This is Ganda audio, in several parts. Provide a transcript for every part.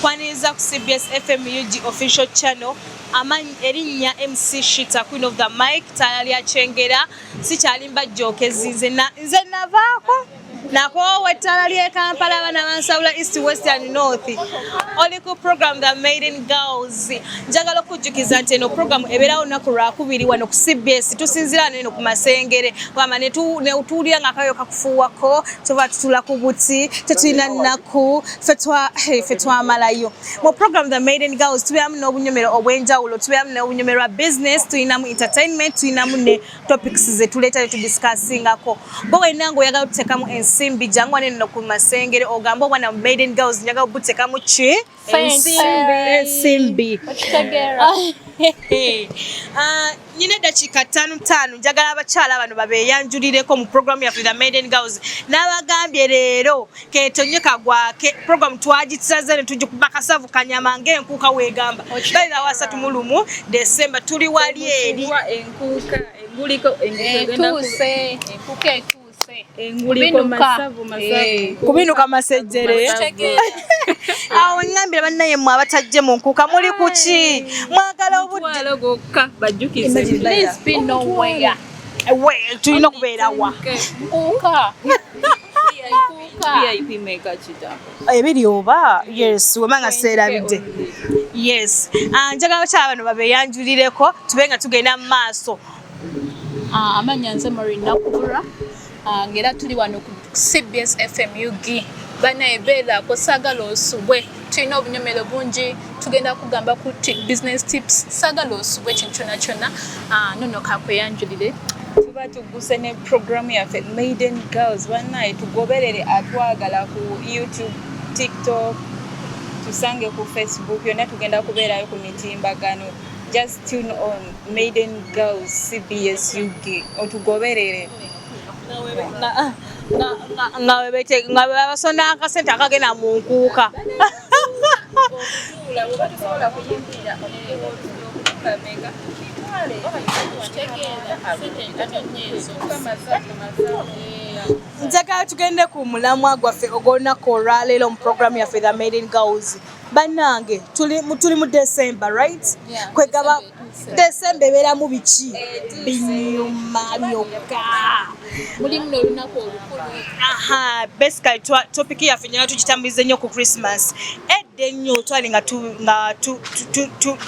Kwaniriza ku CBS FM UG official channel. Amanyi erinnya MC Shita Queen of the Mic tayali achengera sikyalimba jokezi nze navaako nako wetala lye Kampala bana bansawula East West and North oli ku program the Maiden Girls njagala kujjukiza nti eno program ebeerawo olunaku lwakubiri wano ku CBS tusinzira neno ku Masengere wama ne tuwulira nga kayo kakufuwako tuba tutula ku buti tetulina nnaku fe twamalayo mu program the Maiden Girls tubeeramu n'obunyomero obw'enjawulo tubeeramu n'obunyomero bwa business tulinamu entertainment tulinamu ne topics ze tuleeta discussingako bo wenango oyagala tutekamu ensimbi jangwa neno ku Masengere ogamba obwana Maiden Girls njagala butekamu ki ensimbi nyine dakika 5 njagala abakyala bano babeyanjulireko mu program ya the Maiden Girls n'abagambye leero ketonye kagwake program twagitsaze ne tujikuba kasavu kanyama ng'enkuuka weegamba baira wa 3 December tuli wali eri enkuuka enguliko enkuuka enguliko masavu kubinuka masejjere awo ngambira bannaye mwe abatajje mu nkuuka muli kuki mwagala obudde gokka bajjukize please be nowhere tulina kubeera wa nkuuka VIP mega chita ebiri oba yes wemanga serabidde yes njagala abakyala bano babeyanjulireko tubenga tugenda mu maaso amanya nze Marina Kubura ngera tuli wano ku CBS FM UG bana ebera kosagala osubwe tulina obunyomero bungi tugenda kugamba ku business tips sagala osubwe kintu kyonna nono kakweyanjulire tuba tuguse ne program ya Maiden Girls banaye tugoberere atwagala ku YouTube, TikTok, tusange ku Facebook yonna tugenda kubeerayo ku mitimbagano. Just tune on Maiden Girls CBS UG otugoberere ngawe bete ngawe basona akasente akagena mu nkuuka njagala tugende ku mulamwa gwaffe ogw'olunaku olwaleero mu program yaffe the Maiden Girls bannange tuli mu December right kwegaba December ebeeramu biki binyuma byokka mulimu n'olunaku olukulu basically topic yaffe nyayo tukitambulize nnyo ku Christmas edde nnyo twali nga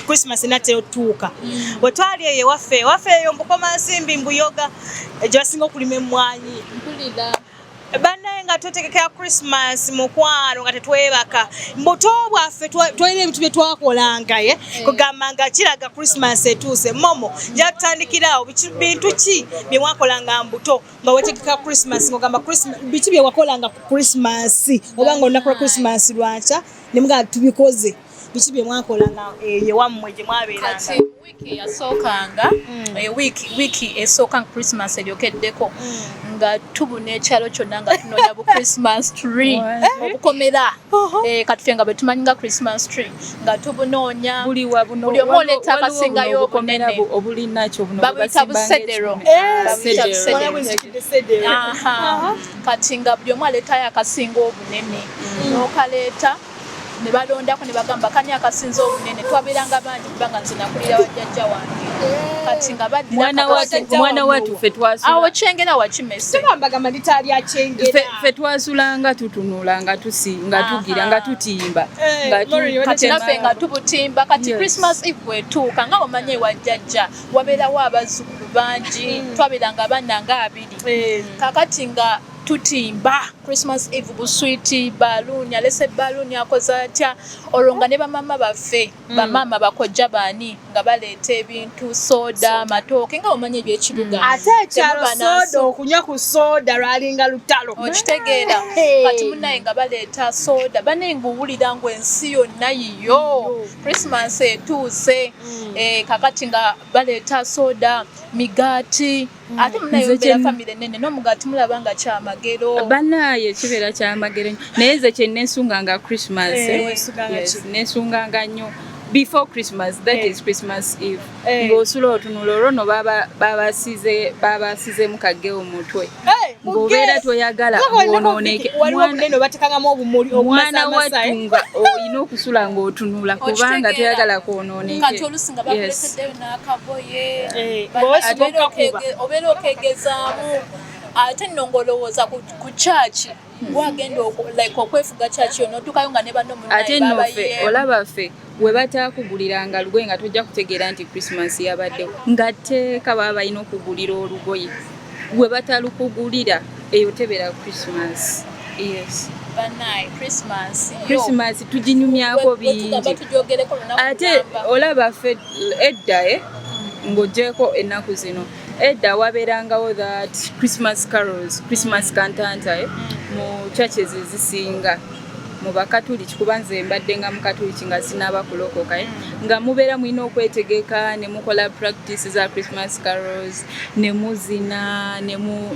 Christmas enatera otuuka bwe twali eyo waffe eyo mbukoma nsimbi mbuyoga egyo basinga okulima emmwanyi mpulira banaye nga tutekekera Christmas mukwano nga tetwebaka mbuto bwaffe twalina ebintu bye twakolanga kugamba nga kiraga Christmas etuuse momo nja tutandikirawo bintu ki bye mwakolanga mbuto nga wetekekera Christmas ng'ogamba Christmas biki bye wakolanga ku Christmas oba nga olunaku lwa Christmas lwanca ne muga tubikoze biki bye mwakolanga wammwe gye mwabeeranga kati wiki yasookanga wiki esooka Christmas eryokeddeko nga tubuna ekyalo kyonna nga tunoonya bu Christmas tree obukomera katufe nga bwe tumanyi nga Christmas tree nga tubunoonya buli wabuno buli omu oleeta akasingayo obunene obulinakyo buno babuyita busedero kati nga buli omu aleetayo akasinga obunene n'okaleeta ne balondako ne bagamba kani akasinza obunene twabeeranga bangi kubanga nze nakulira wajjajja wange kati nga mwana watu fe twasula awo kyengera wakimese tugambagamba litali akyengera fe twasulanga tutunula nga tusinga tugira nga tutimba kati naffe nga tubutimba kati Christmas Eve bwetuuka nga omanye wajjajja wabeerawo abazzukulu bangi twabeeranga abaana nga 2 kakati nga tutimba Christmas Eve buswiti baluni alese baluni akoza atya olonga ne bamama baffe bamama bakojja bani nga baleeta ebintu soda matooke nga omanye ebyekibuga ate ekyalo soda okunywa ku soda lwalinga lutalo okitegeera kati munaye nga baleeta soda banenga owulira ngu ensi yonna yiyo Christmas etuuse kakati nga baleeta soda migaati ate munaye obeera family nene n'omugaati mulaba nga kyamagero banaye kibeera kyamagero naye nze kye neesunganga Christmas neesunganga nnyo before Christmas, that is Christmas Eve. Ng'osula otunula olwo no babasize mukage omutwe. Ng'obeera toyagala bwonooneke. Mwana wattunga olina okusula ng'otunula kubanga toyagala kwonooneke. Kati olusinga bakulekeddeyo n'akaboye. Obeera okegezaamu. Ate nno ng'olowooza ku church. Wagenda okwefuga church yo n'otuukayo nga ne banno munnaye ate nno ffe olaba ffe we bataakuguliranga lugoye nga tojja kutegeera nti Christmas yabaddewo nga tteeka baba balina okugulira olugoye we batalukugulira eyo tebeera Christmas. Yes. Bannaye Christmas tuginyumyako bingi ate olaba ffe edda ng'oggyeko ennaku zino edda wabeerangawo that Christmas carols, Christmas cantata mu churches ezisinga mu bakatuliki kuba nze mbadde nga mukatuliki nga sinaba kulokoka nga mubeera mulina okwetegeka ne mukola practice za Christmas carols ne muzina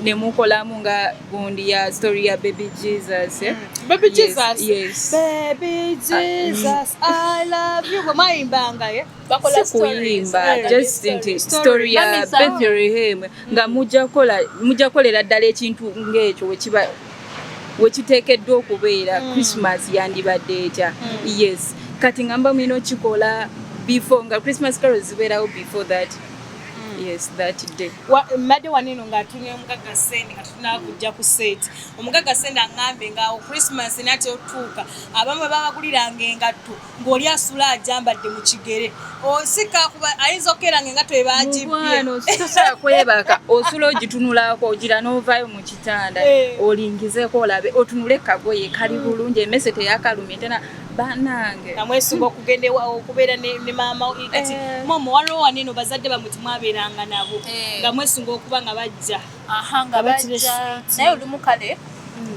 ne mukolamu nga gundi ya story ya Baby Jesus. Baby Jesus? Yes. Baby Jesus, I love you. Mwayimbanga bakola stories. Just story ya Bethlehem nga mujja kolera ddala ekintu ng'ekyo wekiteekeddwa okubeera Christmas yandibadde etya. Yes. Kati ngamba mulina okikola before nga Christmas carols zibeerawo before that. Yes, that day. Mbadde waneno ng'atunye omugaga sente nga tunakujja ku set. Omugaga sente aŋŋambe ng'awo Christmas nate otuuka abamu babaguliranga engatto ng'oli asula ajambadde mu kigere. Osika kuba ayinza okkeera ng'engatto ebagibbye. Mwana tosala kwebaka osula ogitunulako ogira n'ovaayo mu kitanda olingizeeko olabe otunule kagoye kali bulungi emmese teyakalumye tena banange namwesunga okugenda okubeera ne maama kati momo waliwo waneno bazadde bamwe timwabeeranga nabo nga mwesunga okuba nga bajja nga bajja naye olumu kale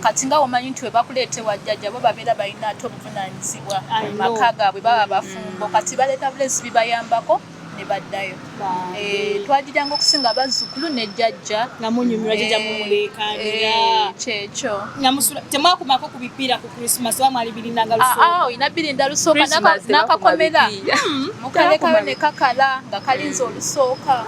kati nga omanyi nti we bakuleetewa jjajja bo babeera balina ate obuvunaanyizibwa maka gaabwe baba bafumbo kati baleeta bulesi bibayambako ne baddayo. Twagiranga okusinga bazzukulu ne jjajja nga munyumirwa jjajja mumuleekaanira kyekyo temwakumako ku bipiira ku Christmas oba mwali birindanga lusooka olina birinda lusooka n'akakomera mukalekayo ne kakala nga kalinza olusooka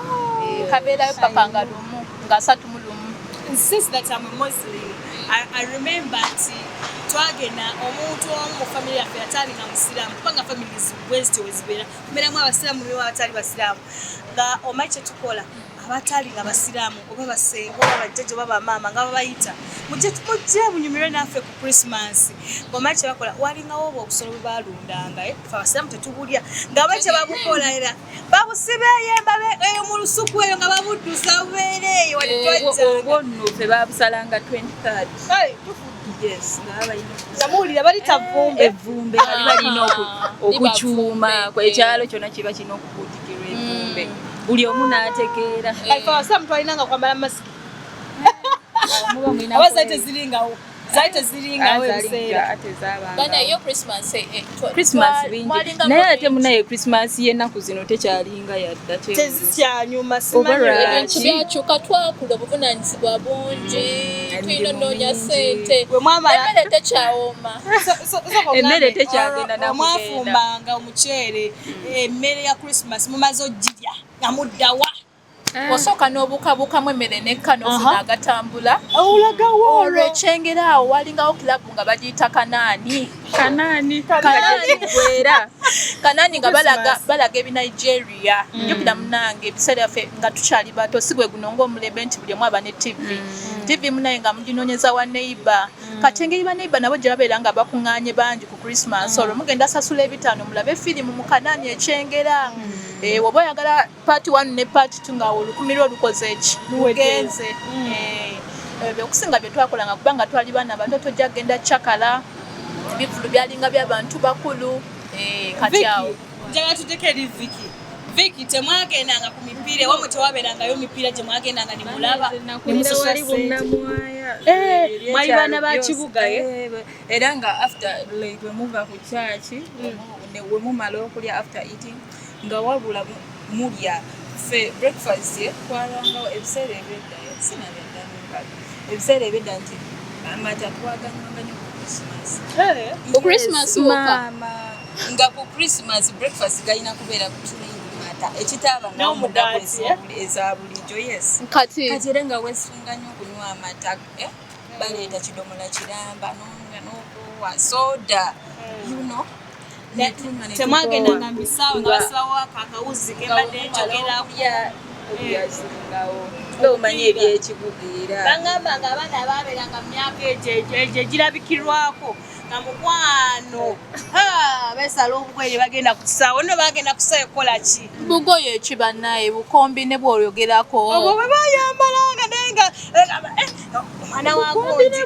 kabeerayo paka nga lumu nga 31. Since that I'm a Muslim, I remember nti twagenda omuntu omu mu family yaffe yatali nga musiraamu kubanga families bwezityo wezibeera tubeeramu abasiraamu ne abatali basiraamu nga omanyi kye tukola abatali nga basiraamu oba basenga oba bajjajja oba bamaama nga babayita mujje munyumirwe naffe ku Christmas ng'omanyi kye bakola walingawo oba obusolo bwe baalundanga ffe abasiraamu tetubulya nga omanyi kye babukola era babusibeeyo embabe eyo mu lusuku eyo nga babudduza bubeere eyo wali twajjanga nno ffe babusalanga 23rd. Yes, namuwulira balita evvumbe bali balina okukyuma ekyalo kyonna kiba kirina okukuutikirwa evvumbe buli omu n'ategeera abasiraamu twalinanga kwambala masiki aba zaite ziringawo ebiseera bana yo Christmas bingi naye ate munaye Christmas y'ennaku zino tekyalinga yadda tezikyanyuma simanyi ebintu byakyuka twakula obuvunaanyizibwa bungi tuyinonoonya ssente emmere tekyawooma emmere tekyagenda nakugenda omwafumbanga omuceere emmere ya Christmas mumaze ogirya nga muddawa osooka n'obukabuukamu emmere n'ekkanofuna agatambula olagawo olwo ekyengera awo walingawo kilabu nga bagiyita kanaani nga balaga ebinigeria njukira munange ebiseera byaffe nga tukyali bato si gwe guno ng'omulembe nti buli omu aba ne tv munaye nga muginoonyeza wa neighbor kati engeri ba neighbor nabo gye babeera nga bakuŋŋaanye bangi ku Christmas olwo mugenda asasula ebitaano mulabe firimu mu kanaani ekyengera woba oyagala part 1 ne part 2 nga olukumi lwo lukoze eki lugenze okusinga bye twakolanga kubanga twali baana bato tojja kgenda cakala ebivulu byalinga by'abantu bakulu kati awo njagala tuteeke eri Viki temwagendanga ku mipiira wamwe tewabeerangayo mipiira gye mwagendanga ne mulaba mwali baana ba kibuga era nga after like we muva ku church we mumala okulya after eating nga wabula mulya fe breakfast twalangawo ebiseera ebeddayo ebiseera ebedda nti amata twaganywanga ne ku Christmas Christmas mama nga ku Christmas breakfast galina kubeera kutulimata ekitaba n'omugaati eza bulijjo yes kati era nga weesunga nnyo okunywa amata baleeta kidomola kiramba n'okuwa soda you know temwagendanga mbisaawe nga basibawo akawuzi kembadde njogerako omanye ebyekigugira bagamba nga abaana ababeeranga mu myaka egyo egirabikirwako nga mukwano beesala obugoye bagenda ku kisaawe no bagenda kusaawe kukola ki bugoye ki bannaye bukombi ne bw'oyogerako obwo bwe bayambalanga naye nga omwana wa gundi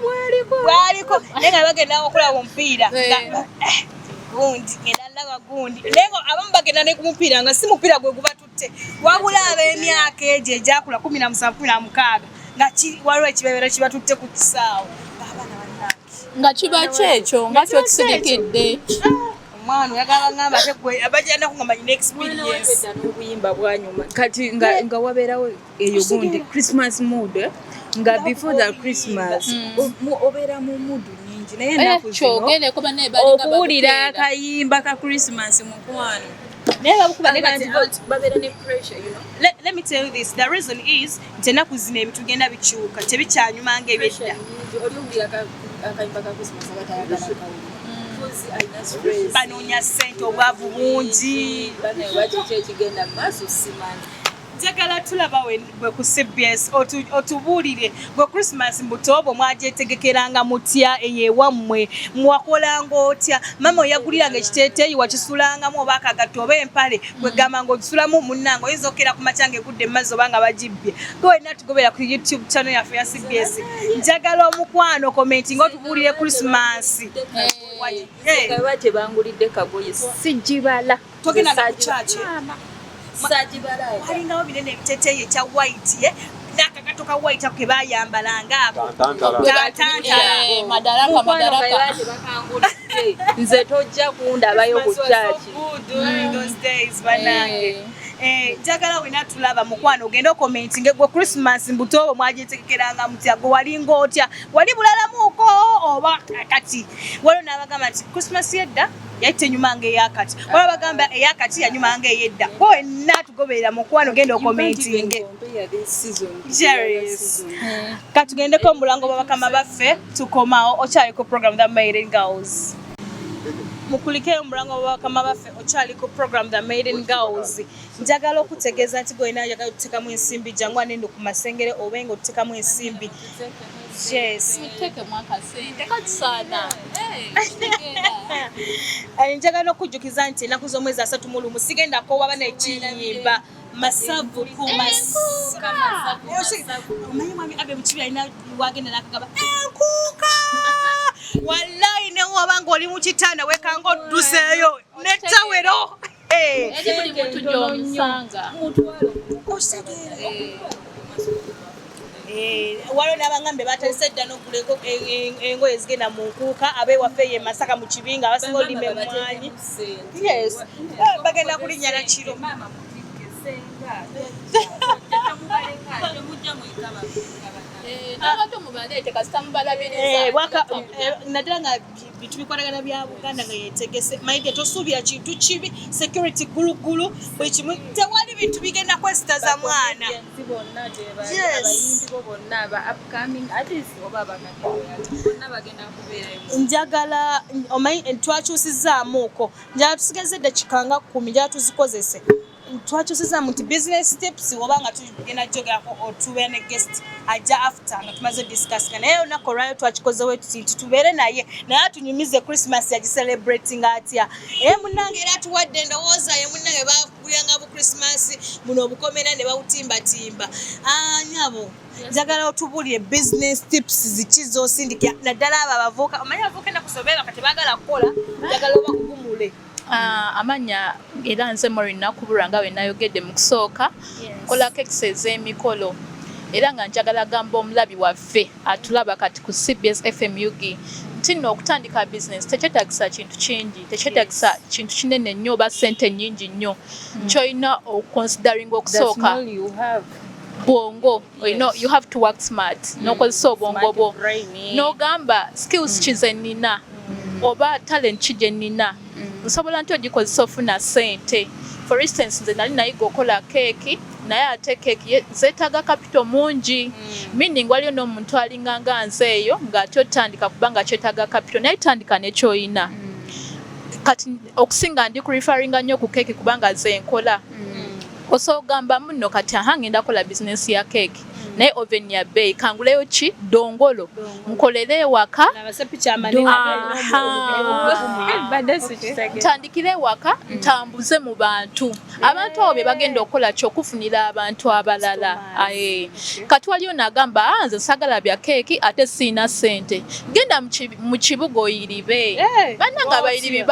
bwaliko naye nga bagenda okulaba omupiira gundi ngenda ndaba gundi naye nga abamu bagenda ne ku mupiira nga si mupiira gwe gubatutte wabula ab'emyaka egyo egyakula 17-16 nga waliwo ekibeebera kibatutte ku kisaawe ng'abaana bannange nga kiba kyekyo nga kyokisigikidde omwana oyagala ngamba ate gwe abajjana kungamba nyina experience n'obuyimba bwanyuma kati nga wabeerawo eyo gundi Christmas mood nga before the Christmas obeera mu mood nyingi naye ennaku zino okuwulira akayimba ka Christmas mukwano babeera ne pressure you know let me tell you this the reason is nti ennaku zino ebintu genda bikyuka tebikyanyuma ng'ebyedda akayimba ka Christmas abatayagala banoonya ssente obwavu bungi bakiki ekigenda mu maaso simanyi njagala tulaba bwe ku CBS otubuulire gwe Christmas mbutobo mwagyetegekeranga mutya eyewammwe mwakolanga otya mama oyaguliranga ekiteeteeyi wakisulangamu oba akagato oba empale kwegamba ng'ogisulamu munnange oyinza okera ku makyanga egudde emazzi oba nga bagibbye gwe wenna tugobera ku YouTube channel yaffe ya CBS njagala omukwano commenti ng'otubuulire Christmas kaba tebangulidde kagoye sijibala togenda na kukyaki walingawo binene ebiteeteeyi ekya white n'akagato ka white ke bayambalanga abo madaraka nze tojja kundabayo ku kyaki njagala wena tulaba mukwano ogenda okomenti ngegwe Christmas mbutobo mwagyetegekeranga mutya gwe walinga otya wali bulalamuuko oba kati waliwo n'abagamba nti Christmas yedda yayite enyuma ng'eyakati waliwo bagamba eyakati yanyuma ng'eyedda gwe wenna tugoberera mukwano ogenda okomentinge katugendeko omulango babakama baffe tukomawo okyaliko program The Maiden Girls mukulike omulango babakama baffe okyaliko program The Maiden Girls njagala okutegeeza nti gwena ayagala otutekamu ensimbi jangu anendo ku masengere obenga otutekamu ensimbi yes njagala okujjukiza nti ennaku z'omwezi 31 sigendako waba nekiyimba masavu omanyi mwami abe mukibi alina wagenda nakagaba enkuuka wallahi ne wabanga oli mu kitanda wekanga odduseeyo netawero waliwo n'abaŋŋambe batandise dda n'okugula engoye ezigenda mu nkuuka abewaffe ye Masaka mu kibinga abasinga olima emmwanyi yes bagenda kulinnya na kiro naddala nga bintu bikwatagana bya Buganda nga yetegese mayige tosuubira kintu kibi security gulugulu buli kimu tewali bintu bigenda kwesitaza mwana njagala omanyi twakyusizaamuuko njagala tusigeze eddakiika nga 10 njagala tuzikozese twakyusizaamu nti business tips oba nga tugenda jogerako otubeera ne guest ajja after nga tumaze discussinga naye olunaku olwayo twakikozewo nti tubeere naye atunyumize Christmas yagiselebratinga atya munnange era atuwadde endowooza ye munnange bakuyanga bu Christmas buno obukomera ne bawutimbatimba nyabo njagala otubuulire business tips ziki z'osindikira naddala abo abavuuka omanyi abavuuka enakusobeera kati baagala kukola njagala oba kugumule amanya era nze Maureen nakubulwa nga bwe nayogedde mu kusooka nkola kekisi ez'emikolo era nga njagala gamba omulabi waffe atulaba kati ku CBS FM UG nti nno okutandika business tekyetagisa kintu kingi tekyetagisa kintu kinene nnyo oba ssente nnyingi nnyo kyolina oconsidering okusooka bwongo you have to work smart n'okozesa obwongo bwo n'ogamba skills kize nnina oba talent ki gye nnina nsobola nti ogikozesa ofuna ssente. For instance nze nali nayiga okola keeki naye ate keeki zeetaaga kapito mungi meaning waliyo n'omuntu alinga nga nze eyo ng'ate otandika kubanga kyetaaga kapito naye tandika nekyoyina kati okusinga ndi kurifaringa nnyo ku keeki kubanga ze nkola osogamba muno kati ngenda kola bizinesi ya keeki naye oven ya bei kanguleyo ki dongolo nkolere ewaka ntandikire ewaka ntambuze mu bantu abantu abo be bagenda okukola kyokufunira abantu abalala kati waliyo nagamba nze sagala bya keeki ate siina ssente genda mu kibuga oyiribe bannanga abayiribi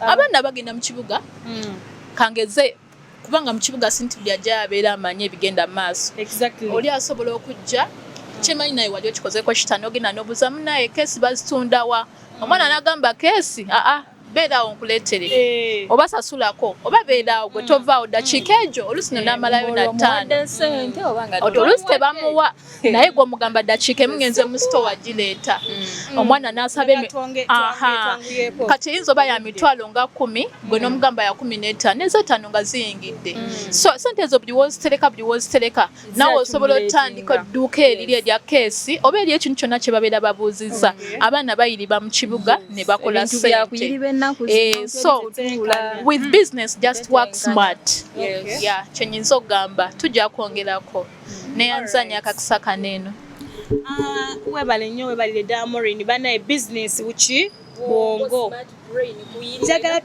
abaana bagenda mu kibuga kangeze kubanga mu kibuga sinti byajja abeera amanye ebigenda maaso oli asobola okujja kimanyi naye wali okikozeko kitano ogenda n'obuuza munaye keesi bazitundawa omwana n'agamba keesi beeraawo nkuleetere oba sasulako oba beeraawo gwe tovaawo dakiika egyo oluusi no n'amalayo na 5 oluusi tebamuwa naye gwe omugamba dakiika emu ngenze mu sitowa gireeta omwana n'asaba kati eyinza oba ya mitwalo nga 10 gwe n'omugamba ya 15 ez'etaano nga ziyingidde so sente ezo buli wozitereka naawe osobola otandika edduuka eriri erya keesi oba eri ekintu kyonna kye babeera babuuzizza abaana bayiriba mu kibuga ne bakola sente. So with business just work smart. Kyenyinza okugamba tujja kwongerako neyanzanya akakisa kaneno. Webale nnyo webalire ddala Maureen banaye business buki bwongo njagala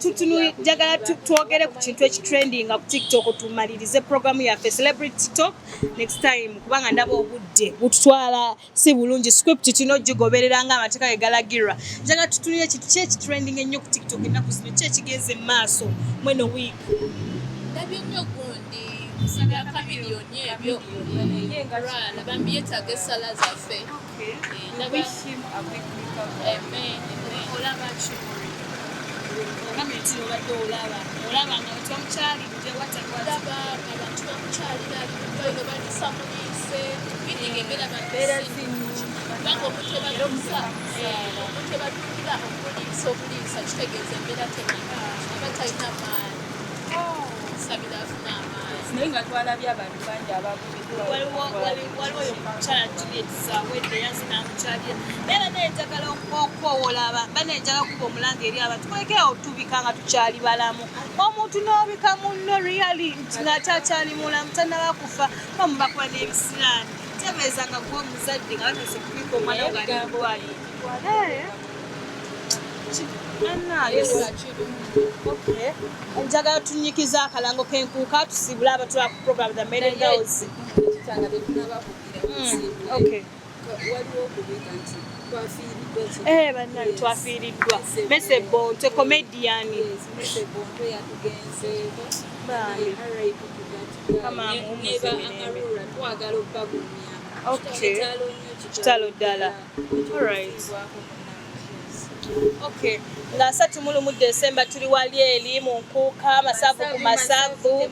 twogere ku kintu ekitrendinga ku TikTok tumalirize programu yaffe Celebrity TikTok next time kubanga ndaba obudde bututwala si bulungi script kino gigoberera nga amateeka gegalagirwa njagala tutunire kintu kyekitrending ennyo ku TikTok ennaku zino kyekigenze mu maaso mweno week ndabye nnyo gundi kusagala kamiliyoni ebyo bambi yeetaaga essala zaffe olaba kimuli Kamiti obadde olaba nga twamukyalidde watakwalaba abantu bamukyalira alibbayo balisa muliise bininga embeera babeerazingi kubanga omutwe balusa omutwe balukira obuliisa kitegeeza embeera temanya aba talina maanyi sabira afuna amaanyi naye nga twalabye abantu bangi waliwo oyo mukyala Juliet Zawedde yansi n'amukyalira naye banenjagala okwowola banenjagala kuba omulanga eri abantu kulekerawo tubika nga tukyali balamu omuntu n'obika munno really ng'ate akyali mulamu tannaba kufa bamubakuba n'ebisiraani tebeeza nga kuba omuzadde nga batuse kubika omwana nga alidwaliro njagala tunyikiza akalango k'enkuuka tusibule abatwala ku program the Maiden Girls. Bannange twafiiriddwa Mese Bonte comedian kitalo ddala. Okay. Nga 3 mu December tuli wali eri mu nkuuka masavu ku masavu.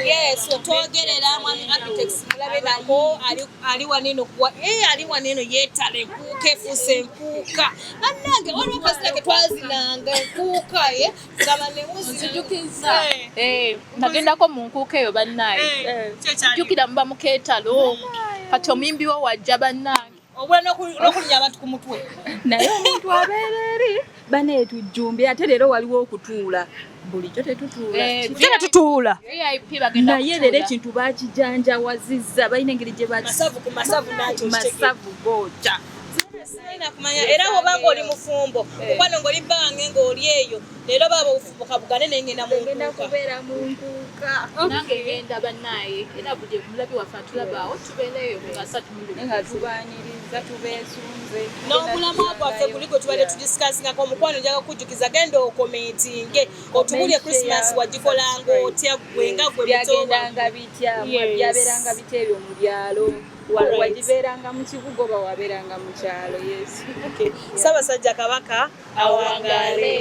Yes, twogerera mwami architects mulabe nako ali waneno kwa ali waneno yetale nkuuka efuse nkuuka. Bannange waliwo kasita ke twazinanga nkuuka kama ne muzijukiza. Nagendako mu nkuuka eyo bannaye. Jukira mba muketalo. Kati omuyimbi wo wajja bannaye. Obwana n'okulinya abantu ku mutwe naye omuntu abeera eri bane tujjumbe ate leero waliwo okutuula bulijjo tetutuula naye leero ekintu bakijanjawazizza balina engeri gye masavu gooca kumanya era obanga oli mufumbo okwano ng'oli bange ng'oli eyo leero baba ofubuka bugane nengenda kubeera mu nkuuka nange genda bannaye era buli mulabi waffe atulabaawo tubeereyo nga 3 nga tubaaniriza tubeesunze n'obulamu bwaffe guli gwe tubadde tudisikasinga omukwano njaga kujjukiza genda okomentinge otubulye Christmas wagikolanga otya gwenga gwe byagendanga bitya byabeeranga bitya ebyo mu byalo wagibeeranga mu kibuga oba wabeeranga mu kyalo. Ssaabasajja Kabaka awangaale.